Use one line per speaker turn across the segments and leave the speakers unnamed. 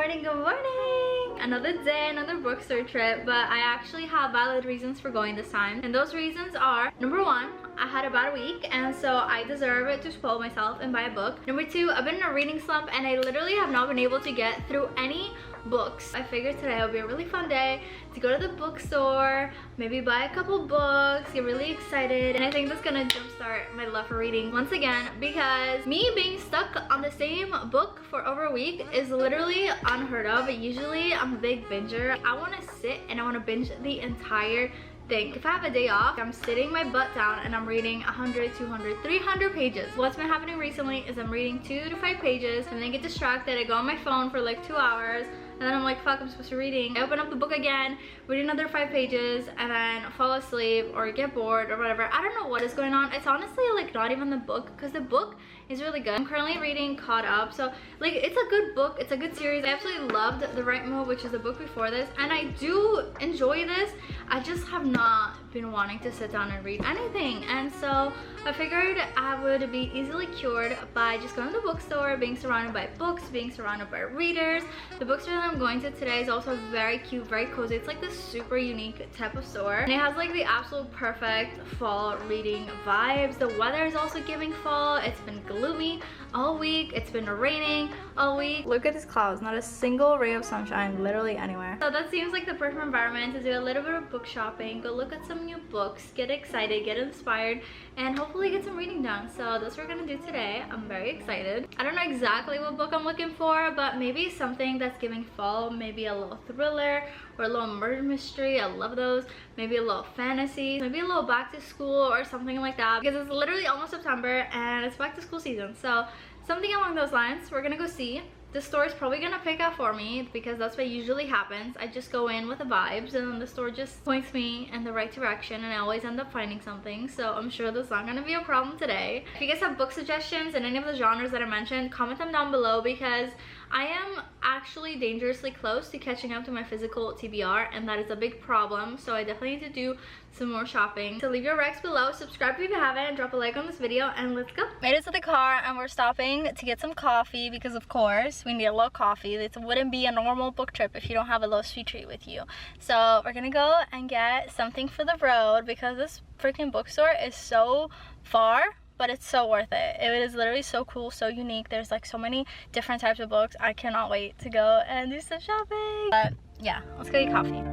morning, good morning! Another day, another bookstore trip, but I actually have valid reasons for going this time. And those reasons are, number one, I had a bad week and so I deserve it to spoil myself and buy a book. Number two, I've been in a reading slump and I literally have not been able to get through any books. I figured today will be a really fun day to go to the bookstore, maybe buy a couple books, get really excited, and I think that's gonna jumpstart my love for reading once again, because me being stuck on the same book for over a week is literally unheard of. Usually I'm a big binger. I want to sit and I want to binge the entire thing. If I have a day off, I'm sitting my butt down and I'm reading 100, 200, 300 pages. What's been happening recently is I'm reading 2 to 5 pages and then get distracted. I go on my phone for like 2 hours and then I'm like, fuck, I'm supposed to be reading. I open up the book again, read another 5 pages, and then fall asleep or get bored or whatever. I don't know what is going on. It's honestly like not even the book, because the book is really good. I'm currently reading Caught Up, so like it's a good book, it's a good series. I absolutely loved The Right Move, which is the book before this, and I do enjoy this. I just have not been wanting to sit down and read anything, and so I figured I would be easily cured by just going to the bookstore, being surrounded by books, being surrounded by readers. The bookstore that I'm going to today is also very cute, very cozy. It's like this super unique type of store, and it has like the absolute perfect fall reading vibes. The weather is also giving fall. It's been gloomy all week. It's been raining all week. Look at these clouds, not a single ray of sunshine literally anywhere. So that seems like the perfect environment to do a little bit of book shopping, go look at some new books, get excited, get inspired, and hopefully get some reading done. So that's what we're gonna do today. I'm very excited. I don't know exactly what book I'm looking for, but maybe something that's giving fall, maybe a little thriller or a little murder mystery. I love those. Maybe a little fantasy, maybe a little back to school or something like that, because it's literally almost September and it's back to school season. So something along those lines we're gonna go see. The store is probably gonna pick out for me because that's what usually happens. I just go in with the vibes and then the store just points me in the right direction and I always end up finding something. So I'm sure that's not gonna be a problem today. If you guys have book suggestions in any of the genres that I mentioned, comment them down below, because I am actually dangerously close to catching up to my physical TBR, and that is a big problem. So I definitely need to do some more shopping. So leave your recs below, subscribe if you haven't, and drop a like on this video, and let's go. Made it to the car and we're stopping to get some coffee because of course we need a little coffee. It wouldn't be a normal book trip if you don't have a little sweet treat with you. So we're gonna go and get something for the road because this freaking bookstore is so far, but it's so worth it. It is literally so cool, so unique. There's like so many different types of books. I cannot wait to go and do some shopping. But yeah, let's go get coffee.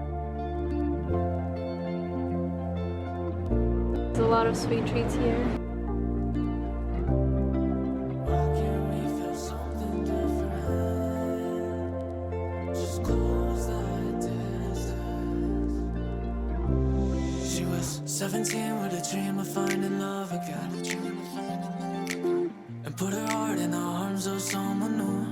There's a lot of sweet treats here.
She was 17 with a dream of finding love again, and put her heart in the arms of someone new.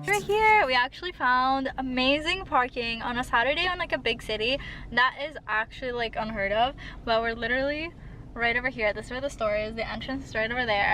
We're here. We actually found amazing parking on a Saturday on like a big city. That is actually like unheard of, but we're literally right over here. This is where the store is. The entrance is right over there.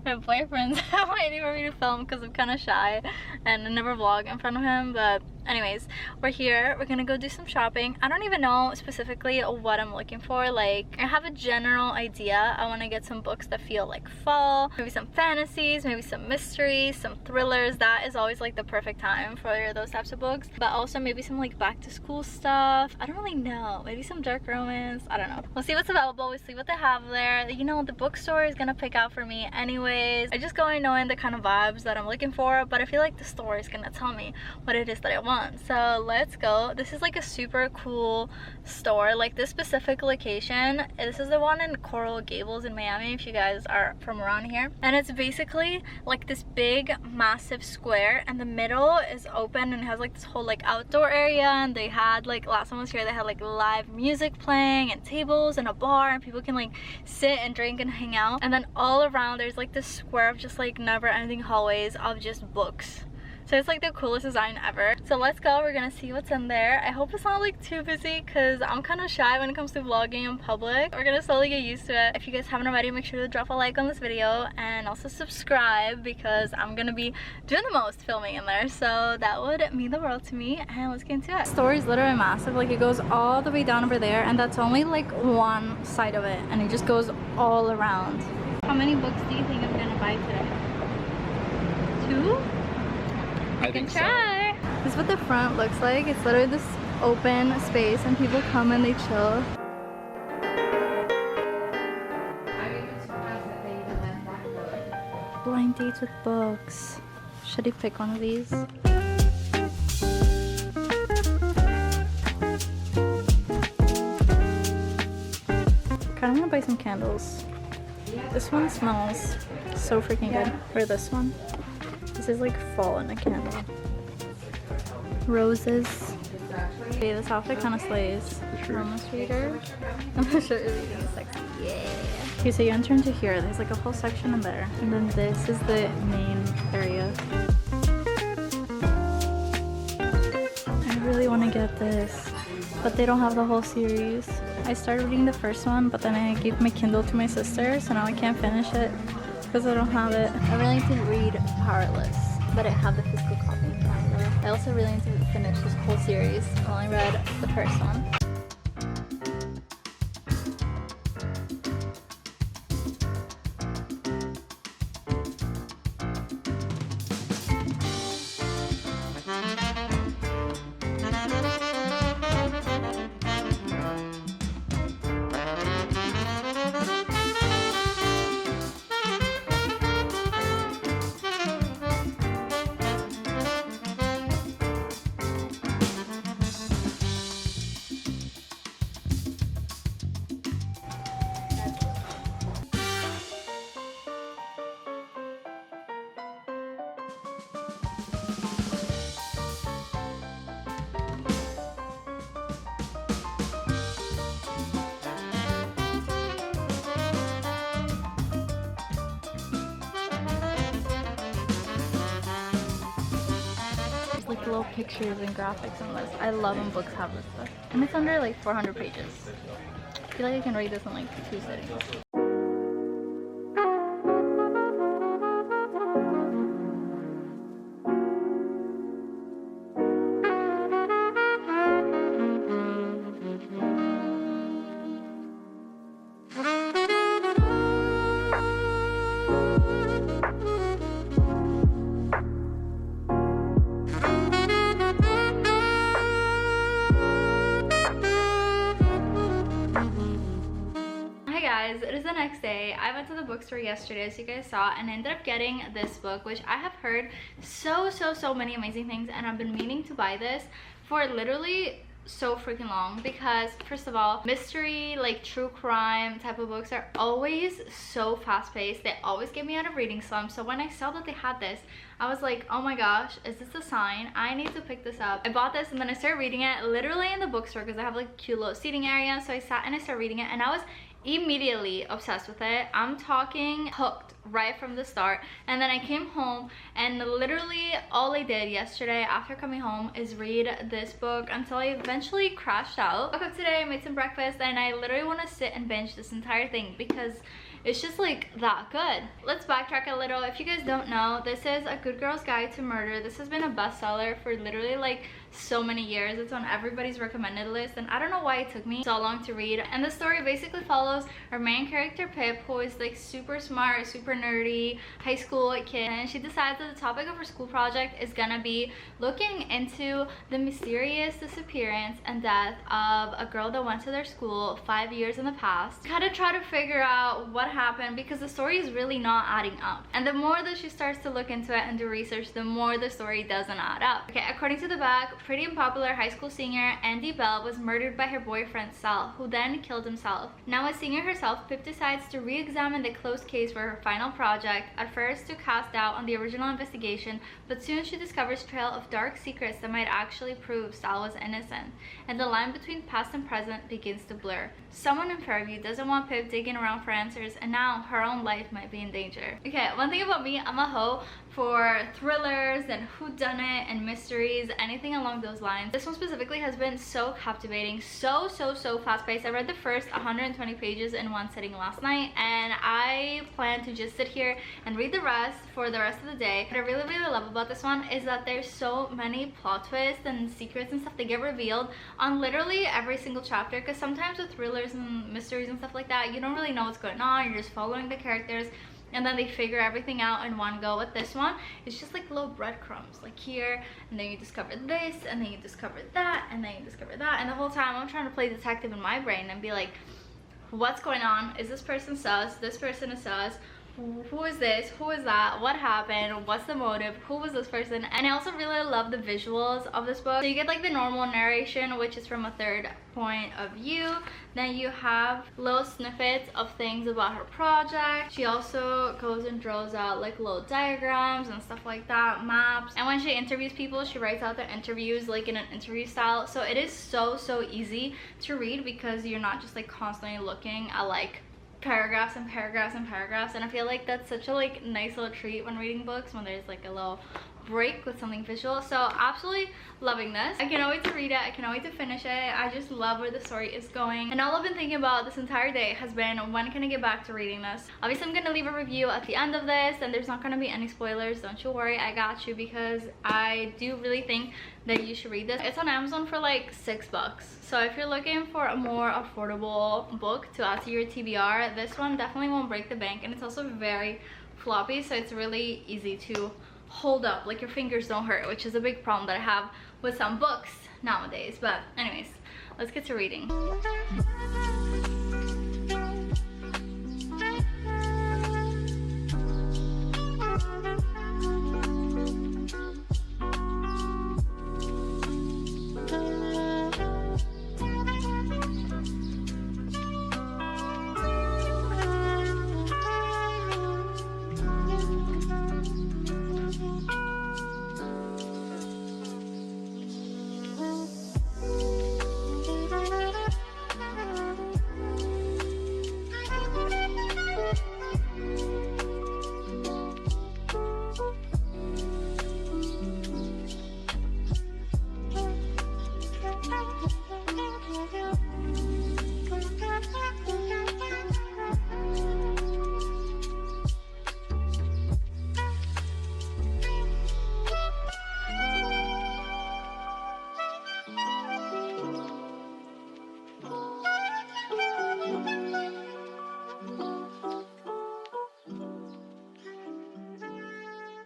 My boyfriend's waiting for me to film because I'm kind of shy and I never vlog in front of him, but anyways, we're here. We're gonna go do some shopping. I don't even know specifically what I'm looking for. Like, I have a general idea. I want to get some books that feel like fall, maybe some fantasies, maybe some mysteries, some thrillers. That is always like the perfect time for those types of books, but also maybe some like back to school stuff. I don't really know. Maybe some dark romance. I don't know. We'll see what's available. We'll see what they have there. You know, the bookstore is gonna pick out for me anyways. I just go in knowing the kind of vibes that I'm looking for, but I feel like the store is gonna tell me what it is that I want. So let's go. This is like a super cool store. Like this specific location, this is the one in Coral Gables in Miami, if you guys are from around here. And it's basically like this big massive square, and the middle is open and it has like this whole like outdoor area, and they had like, last time I was here, they had like live music playing and tables and a bar, and people can like sit and drink and hang out. And then all around there's like this square of just like never ending hallways of just books. So it's like the coolest design ever. So let's go. We're gonna see what's in there. I hope it's not like too busy because I'm kind of shy when it comes to vlogging in public. We're gonna slowly get used to it. If you guys haven't already, make sure to drop a like on this video and also subscribe because I'm gonna be doing the most filming in there. So that would mean the world to me, and let's get into it. The store is literally massive. Like it goes all the way down over there, and that's only like one side of it, and it just goes all around. How many books do you think I'm gonna buy today? 2? I can try. This is what the front looks like. It's literally this open space and people come and they chill. Blind dates with books. Should I pick one of these? Kinda wanna buy some candles. This one smells so freaking good. Or this one. This is like fall in a candle. Roses. Okay, this outfit kind of slays. Promise reader. And the shirt is really sexy. Yeah. Okay, so you enter into here. There's like a whole section in there. And then this is the main area. I really want to get this, but they don't have the whole series. I started reading the first one, but then I gave my Kindle to my sister, so now I can't finish it because I don't have it. I really need to read Powerless, but I have the physical copy in Canada. I also really need to finish this whole series. I only read the first one. Like little pictures and graphics on this. I love when books have this stuff. And it's under like 400 pages. I feel like I can read this in like 2 sittings. Guys, it is the next day. I went to the bookstore yesterday, as you guys saw, and I ended up getting this book, which I have heard so many amazing things, and I've been meaning to buy this for literally so freaking long, because first of all, mystery, like true crime type of books are always so fast-paced. They always get me out of reading slump. So when I saw that they had this, I was like, oh my gosh, is this a sign? I need to pick this up. I bought this and then I started reading it literally in the bookstore because I have like a cute little seating area. So I sat and I started reading it, and I was immediately obsessed with it. I'm talking hooked right from the start. And then I came home, and literally all I did yesterday after coming home is read this book until I eventually crashed out. I woke up today, made some breakfast, and I literally want to sit and binge this entire thing because it's just like that good. Let's backtrack a little. If you guys don't know, this is A Good Girl's Guide to Murder. This has been a bestseller for literally like so many years. It's on everybody's recommended list, and I don't know why it took me so long to read. And the story basically follows our main character Pip, who is like super smart, super nerdy high school kid, and she decides that the topic of her school project is gonna be looking into the mysterious disappearance and death of a girl that went to their school 5 years in the past. Kind of try to figure out what happened, because the story is really not adding up. And the more that she starts to look into it and do research, the more the story doesn't add up. Okay, according to the back, pretty and popular high school senior Andy Bell was murdered by her boyfriend Sal, who then killed himself. Now a senior herself, Pip decides to re-examine the closed case for her final project, at first to cast doubt on the original investigation, but soon she discovers a trail of dark secrets that might actually prove Sal was innocent, and the line between past and present begins to blur. Someone in Fairview doesn't want Pip digging around for answers, and now her own life might be in danger. Okay, one thing about me, I'm a hoe for thrillers and whodunit and mysteries, anything along those lines. This one specifically has been so captivating, so fast-paced. I read the first 120 pages in one sitting last night, and I plan to just sit here and read the rest for the rest of the day. What I really love about this one is that there's so many plot twists and secrets and stuff that get revealed on literally every single chapter, because sometimes with thrillers and mysteries and stuff like that, you don't really know what's going on, you're just following the characters. and then they figure everything out in one go. With this one, it's just like little breadcrumbs, like here, and then you discover this, and then you discover that, and then you discover that, and the whole time I'm trying to play detective in my brain and be like, what's going on? Is this person sus? This person is sus? Who is this? Who is that? What happened? What's the motive? Who was this person? And I also really love the visuals of this book. So you get like the normal narration, which is from a third point of view. Then you have little snippets of things about her project. She also goes and draws out like little diagrams and stuff like that, maps. And when she interviews people, she writes out their interviews like in an interview style. So it is so easy to read because you're not just like constantly looking at like paragraphs and paragraphs and paragraphs. And I feel like that's such a like nice little treat when reading books, when there's like a little break with something visual. So absolutely loving this. I cannot wait to read it. I cannot wait to finish it. I just love where the story is going, and all I've been thinking about this entire day has been, when can I get back to reading this? Obviously I'm gonna leave a review at the end of this, and there's not gonna be any spoilers, don't you worry, I got you, because I do really think that you should read this. It's on Amazon for like $6, so if you're looking for a more affordable book to add to your TBR, this one definitely won't break the bank. And it's also very floppy, so it's really easy to hold up, like your fingers don't hurt, which is a big problem that I have with some books nowadays. But anyways, let's get to reading.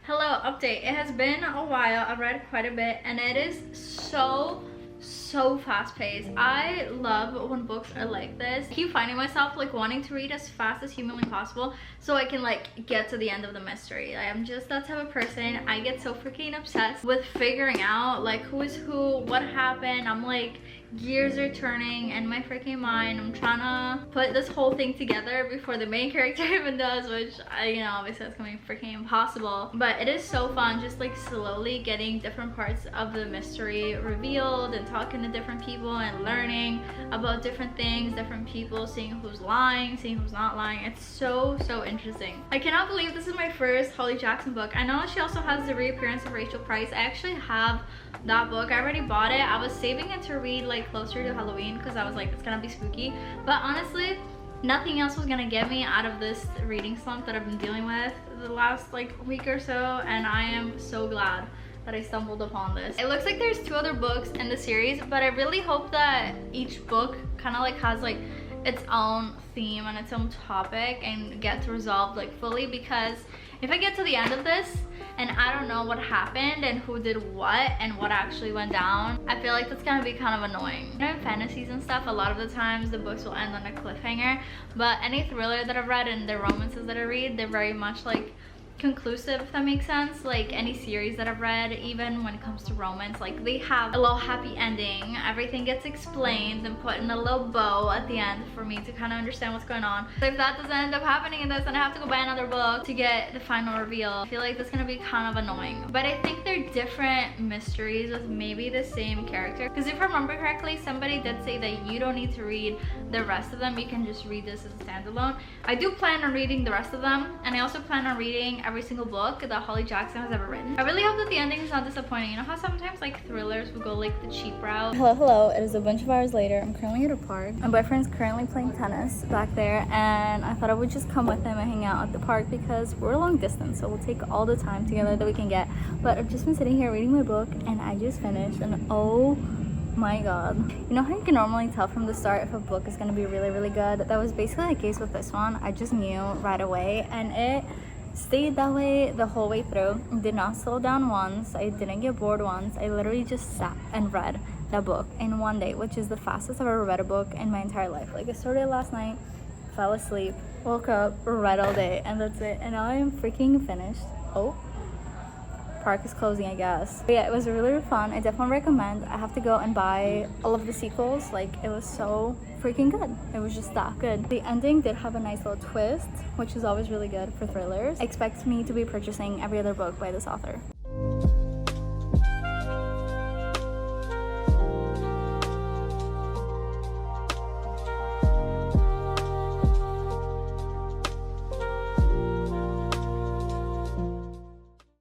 Hello, update. It has been a while. I've read quite a bit, and it is so fast-paced. I love when books are like this. I keep finding myself like wanting to read as fast as humanly possible so I can like get to the end of the mystery. I am just that type of person. I get so freaking obsessed with figuring out like who is who, what happened. I'm like, gears are turning in my freaking mind. I'm trying to put this whole thing together before the main character even does, which you know, obviously that's gonna be freaking impossible. But it is so fun just like slowly getting different parts of the mystery revealed and talking to different people and learning about different things, different people, seeing who's lying, seeing who's not lying. It's so interesting. I cannot believe this is my first Holly Jackson book. I know she also has the reappearance of Rachel Price. I actually have that book. I already bought it. I was saving it to read like closer to Halloween because I was like, it's gonna be spooky. But honestly, nothing else was gonna get me out of this reading slump that I've been dealing with the last like week or so, and I am so glad that I stumbled upon this. It looks like there's 2 other books in the series, but I really hope that each book kind of like has like its own theme and its own topic and gets resolved like fully, because if I get to the end of this and I don't know what happened and who did what and what actually went down, I feel like that's gonna be kind of annoying. You know, in fantasies and stuff, a lot of the times the books will end on a cliffhanger, but any thriller that I've read and the romances that I read, they're very much like conclusive, if that makes sense. Like any series that I've read, even when it comes to romance, like they have a little happy ending. Everything gets explained and put in a little bow at the end for me to kind of understand what's going on. So if that doesn't end up happening in this, then I have to go buy another book to get the final reveal. I feel like that's gonna be kind of annoying. But I think they're different mysteries with maybe the same character, because if I remember correctly, somebody did say that you don't need to read the rest of them, you can just read this as a standalone. I do plan on reading the rest of them, and I also plan on reading every single book that Holly Jackson has ever written. I really hope that the ending is not disappointing. You know how sometimes like thrillers will go like the cheap route? Hello, it is a bunch of hours later. I'm currently at a park. My boyfriend's currently playing tennis back there, and I thought I would just come with him and hang out at the park because we're long distance, so we'll take all the time together that we can get. But I've just been sitting here reading my book, and I just finished, and oh My god. You know how you can normally tell from the start if a book is gonna be really, really good? That was basically the case with this one. I just knew right away, and it stayed that way the whole way through. Did not slow down once. I didn't get bored once. I literally just sat and read that book in one day, which is the fastest I've ever read a book in my entire life. Like, I started last night, fell asleep, woke up, read all day, and that's it. And now I am freaking finished. Oh, park is closing, I guess. But yeah, it was really, really fun. I definitely recommend. I have to go and buy all of the sequels. Like, it was so freaking good. It was just that good. The ending did have a nice little twist, which is always really good for thrillers. Expect me to be purchasing every other book by this author.